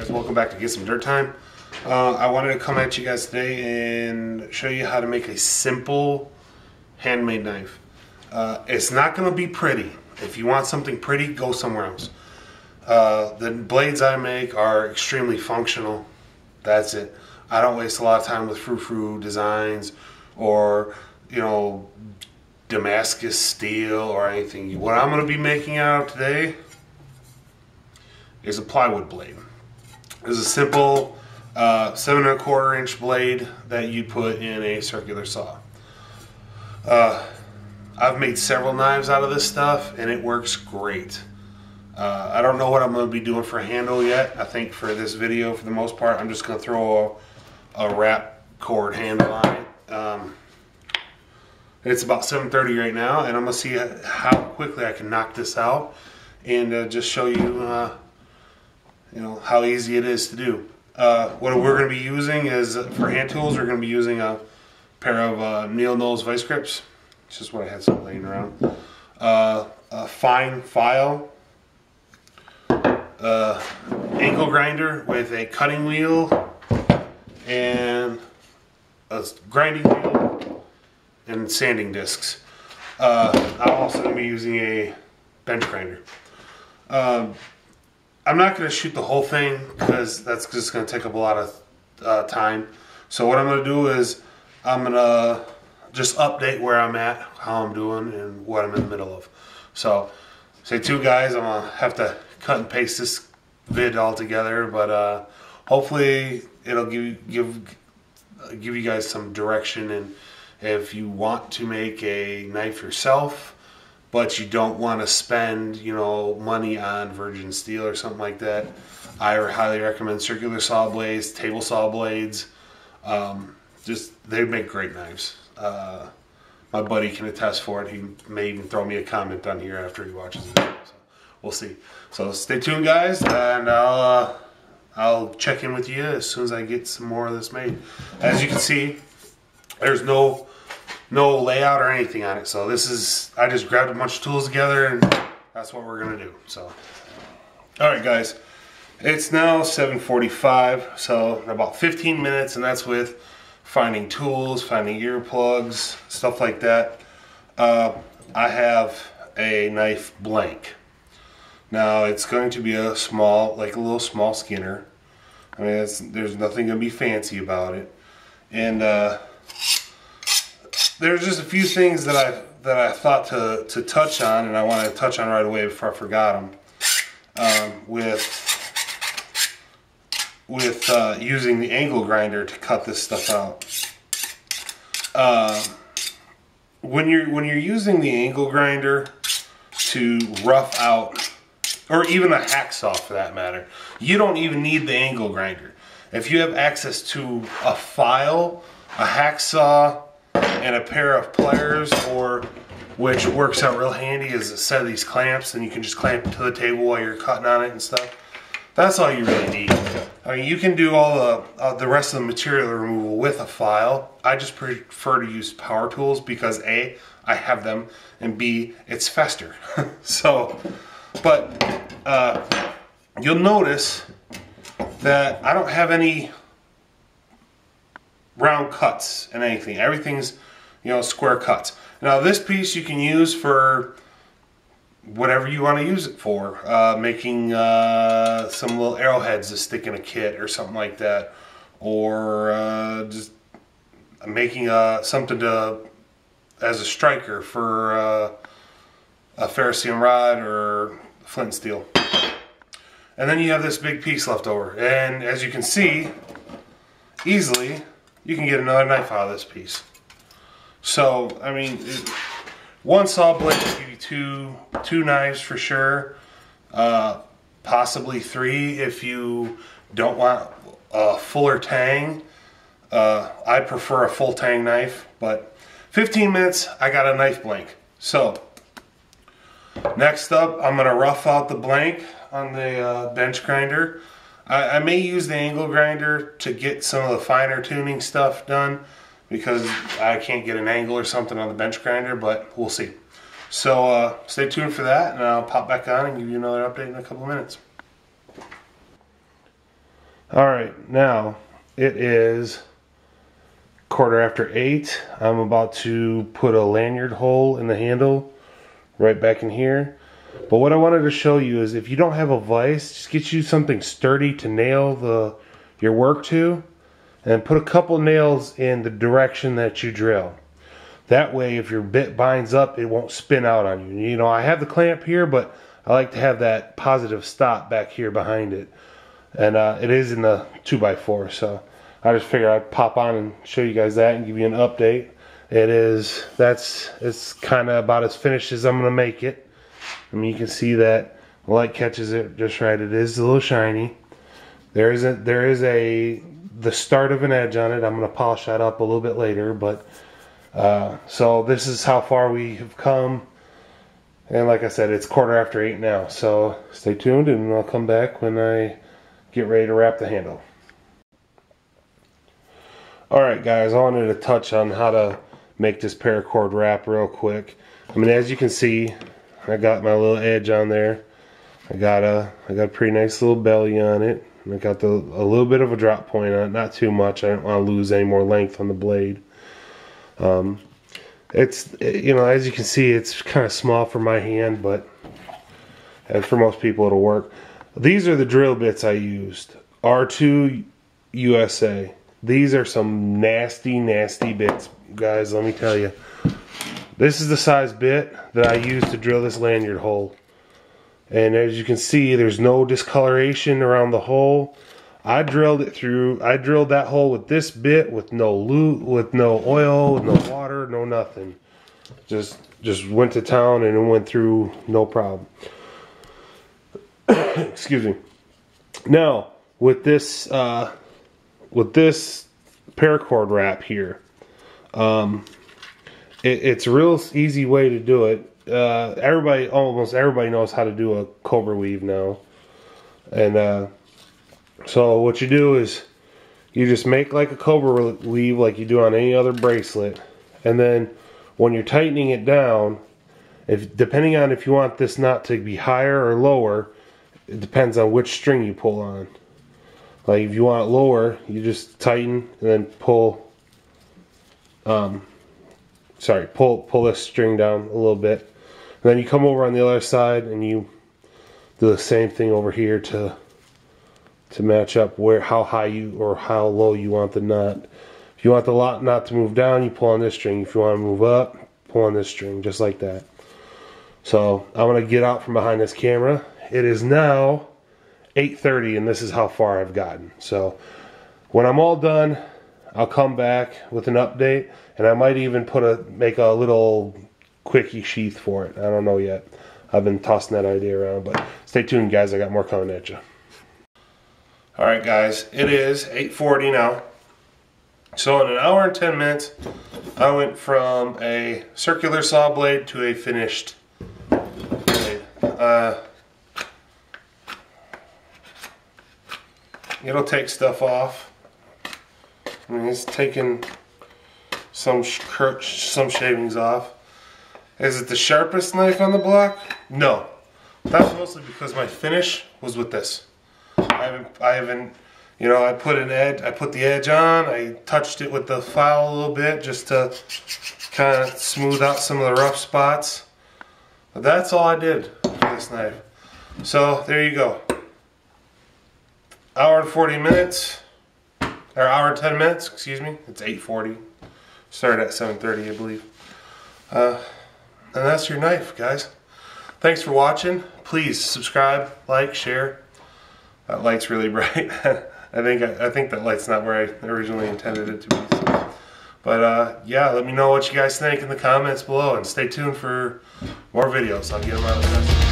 guys, welcome back to Get Some Dirt Time. I wanted to come at you guys today and show you how to make a simple handmade knife. It's not going to be pretty. If you want something pretty, go somewhere else. The blades I make are extremely functional. That's it. I don't waste a lot of time with frou-frou designs or, you know, Damascus steel or anything. What I'm going to be making out of today is a plywood blade. It's a simple 7 1/4 inch blade that you put in a circular saw. I've made several knives out of this stuff and it works great. I don't know what I'm going to be doing for a handle yet. I think for this video, for the most part, I'm just going to throw a wrap cord handle on it. It's about 7:30 right now, and I'm going to see how quickly I can knock this out and just show you, you know, how easy it is to do. What we're going to be using is, for hand tools, we're going to be using a pair of Neil Knowles vice grips. It's just what I had some laying around. A fine file. Angle grinder with a cutting wheel and a grinding wheel and sanding discs. I'm also going to be using a bench grinder. I'm not going to shoot the whole thing because that's just going to take up a lot of time. So what I'm going to do is I'm going to just update where I'm at, how I'm doing, and what I'm in the middle of. So stay tuned, guys. I'm going to have to cut and paste this vid all together, but hopefully it'll give you guys some direction. And if you want to make a knife yourself but you don't want to spend, you know, money on virgin steel or something like that, I highly recommend circular saw blades, table saw blades. They make great knives. My buddy can attest for it. He may even throw me a comment on here after he watches the video. So we'll see. So stay tuned, guys, and I'll check in with you as soon as I get some more of this made. As you can see, there's no layout or anything on it. So this is, I just grabbed a bunch of tools together and that's what we're gonna do. So, all right, guys, it's now 7:45, so about 15 minutes, and that's with finding tools, finding earplugs, stuff like that. I have a knife blank. Now it's going to be a small, like a little small Skinner. I mean, there's nothing gonna be fancy about it, and there's just a few things that I thought to touch on, and I want to touch on right away before I forgot them. With using the angle grinder to cut this stuff out. When you're using the angle grinder to rough out, or even a hacksaw for that matter, you don't even need the angle grinder. If you have access to a file, a hacksaw, and a pair of pliers, or which works out real handy, is a set of these clamps, and you can just clamp it to the table while you're cutting on it and stuff. That's all you really need. I mean, you can do all the rest of the material removal with a file. I just prefer to use power tools because A, I have them, and B, it's faster. So, but you'll notice that I don't have any round cuts and anything. Everything's, you know, square cuts. Now this piece you can use for whatever you want to use it for. Making some little arrowheads to stick in a kit or something like that, or just making something as a striker for a ferrocerium rod or flint and steel. And then you have this big piece left over, and as you can see, easily you can get another knife out of this piece. So, I mean, one saw blade will give you two knives for sure, possibly 3 if you don't want a fuller tang. I prefer a full tang knife, but 15 minutes, I got a knife blank. So, next up, I'm going to rough out the blank on the bench grinder. I may use the angle grinder to get some of the finer tuning stuff done because I can't get an angle or something on the bench grinder, but we'll see. So stay tuned for that, and I'll pop back on and give you another update in a couple of minutes. Alright, now it is 8:15. I'm about to put a lanyard hole in the handle right back in here. But what I wanted to show you is if you don't have a vise, just get you something sturdy to nail your work to, and put a couple nails in the direction that you drill. That way if your bit binds up, it won't spin out on you. You know, I have the clamp here, but I like to have that positive stop back here behind it. And it is in the 2x4, so I just figured I'd pop on and show you guys that and give you an update. It's kind of about as finished as I'm going to make it. I mean, you can see that the light catches it just right. It is a little shiny. There is the start of an edge on it. I'm going to polish that up a little bit later, but so this is how far we have come. And like I said, it's 8:15 now, so stay tuned and I'll come back when I get ready to wrap the handle. Alright guys, I wanted to touch on how to make this paracord wrap real quick. I mean, as you can see, I got my little edge on there. I got a pretty nice little belly on it. I got a little bit of a drop point on it, not too much. I don't want to lose any more length on the blade. You know, as you can see, it's kind of small for my hand, but for most people it'll work. These are the drill bits I used. R2 USA. These are some nasty, nasty bits, guys, let me tell you. This is the size bit that I used to drill this lanyard hole. And as you can see, there's no discoloration around the hole. I drilled that hole with this bit with no lube, with no oil, with no water, no nothing. Just went to town and it went through no problem. Excuse me. Now, with this paracord wrap here, it's a real easy way to do it. Almost everybody knows how to do a cobra weave now. And so what you do is you just make like a cobra weave like you do on any other bracelet, and then when you're tightening it down, depending on if you want this knot to be higher or lower, it depends on which string you pull on. Like if you want it lower, you just tighten and then pull pull this string down a little bit. And then you come over on the other side and you do the same thing over here to match up how high or how low you want the knot. If you want the knot to move down, you pull on this string. If you want to move up, pull on this string, just like that. So I'm going to get out from behind this camera. It is now 8:30 and this is how far I've gotten. So when I'm all done, I'll come back with an update, and I might even make a little quickie sheath for it. I don't know yet. I've been tossing that idea around, but stay tuned guys, I got more coming at you. Alright guys, it is 8:40 now. So in an hour and 10 minutes, I went from a circular saw blade to a finished blade. It'll take stuff off. I mean, it's taking some shavings off. Is it the sharpest knife on the block? No. That's mostly because my finish was with this. I haven't, you know, I put the edge on, I touched it with the file a little bit just to kind of smooth out some of the rough spots. But that's all I did for this knife. So there you go. Hour and 40 minutes, or hour and 10 minutes, excuse me. It's 8:40. Started at 7:30, I believe. And that's your knife, guys. Thanks for watching. Please subscribe, like, share. That light's really bright. I think that light's not where I originally intended it to be. So. But yeah, let me know what you guys think in the comments below, and stay tuned for more videos. I'll get them out of the